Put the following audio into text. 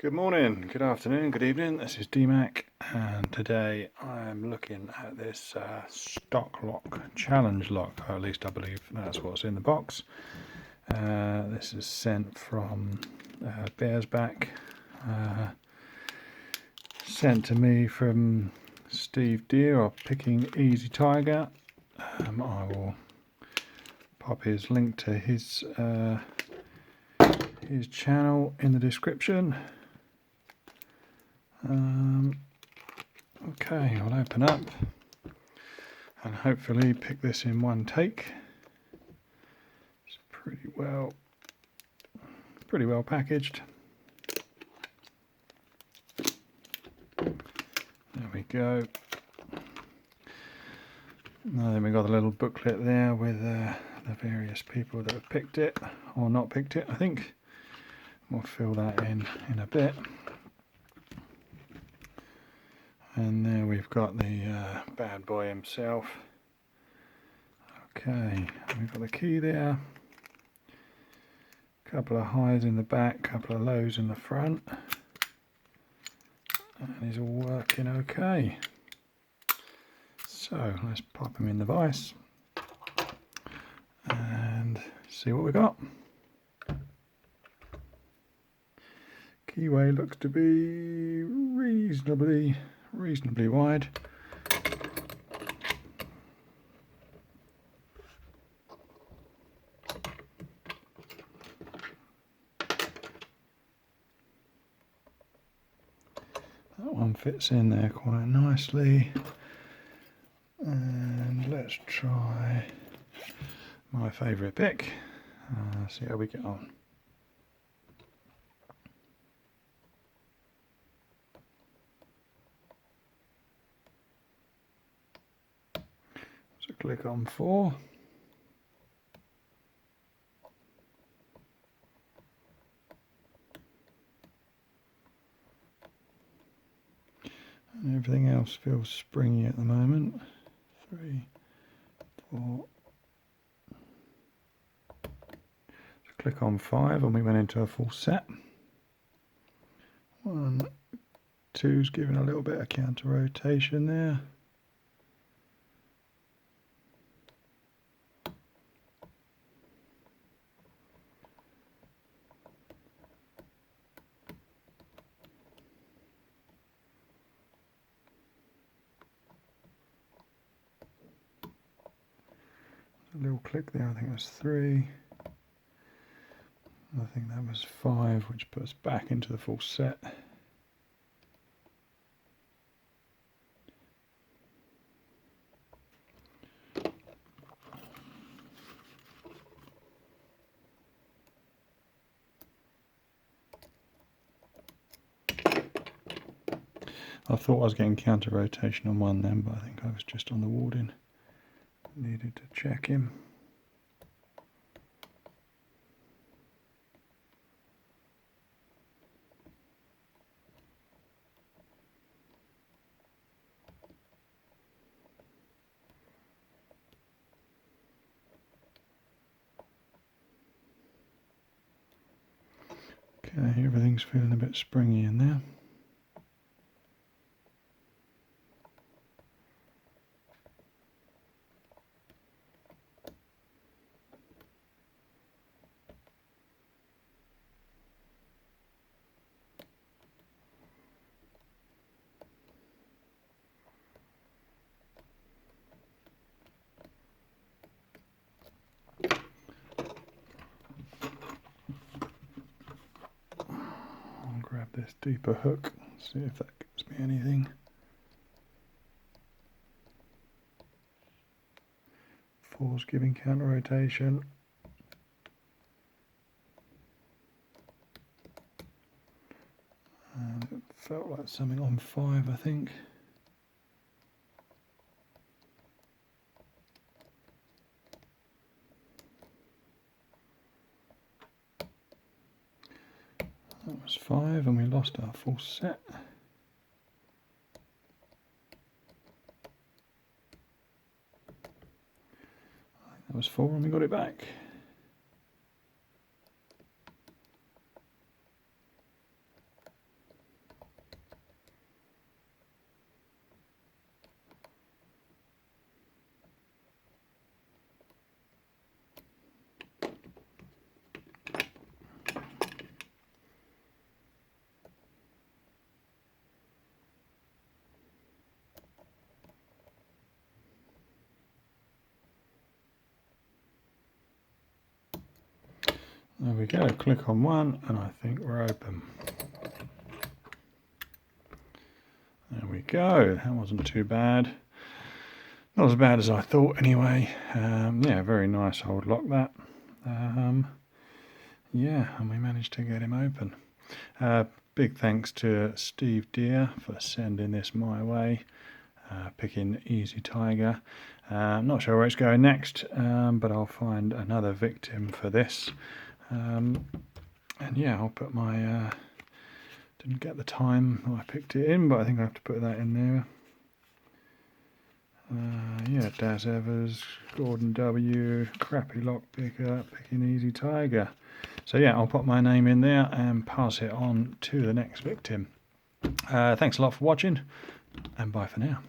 Good morning, good afternoon, good evening. This is DMAC, and today I'm looking at this stock lock challenge lock, or at least I believe that's what's in the box. This is sent from Bearsback, sent to me from Steve Deere of Picking Easy Tiger. I will pop his link to his channel in the description. Okay, I'll open up and hopefully pick this in one take. It's pretty well packaged. There we go. Now then, we've got a little booklet there with the various people that have picked it or not picked it. I think we'll fill that in a bit. And there we've got the bad boy himself. Okay, we've got the key there. Couple of highs in the back, couple of lows in the front. And he's all working okay. So let's pop him in the vise and see what we got. Keyway looks to be reasonably wide. That one fits in there quite nicely. And let's try my favourite pick. See how we get on. So click on 4. And everything else feels springy at the moment. 3, 4. So click on 5 and we went into a full set. 1, 2's giving a little bit of counter rotation there. A little click there, I think that's 3. I think that was 5, which puts us back into the full set. I thought I was getting counter rotation on one then, but I think I was just on the warding. Needed to check him. Okay, everything's feeling a bit springy in there. I'll grab this deeper hook, see if that gives me anything. 4's giving counter rotation. And it felt like something on 5, I think. That was 5 and we lost our full set. I think that was 4 and we got it back. There we go, click on one and I think we're open. There we go, that wasn't too bad. Not as bad as I thought anyway. Yeah, very nice old lock that. Yeah, and we managed to get him open. Big thanks to Steve Deere for sending this my way, picking Easy Tiger. I'm not sure where it's going next, but I'll find another victim for this. And yeah, I'll put my, didn't get the time I picked it in, but I think I have to put that in there. Yeah, Daz Evers, Gordon W, Crappy Lock Picker, picking Easy Tiger. So yeah, I'll put my name in there and pass it on to the next victim. Thanks a lot for watching, and bye for now.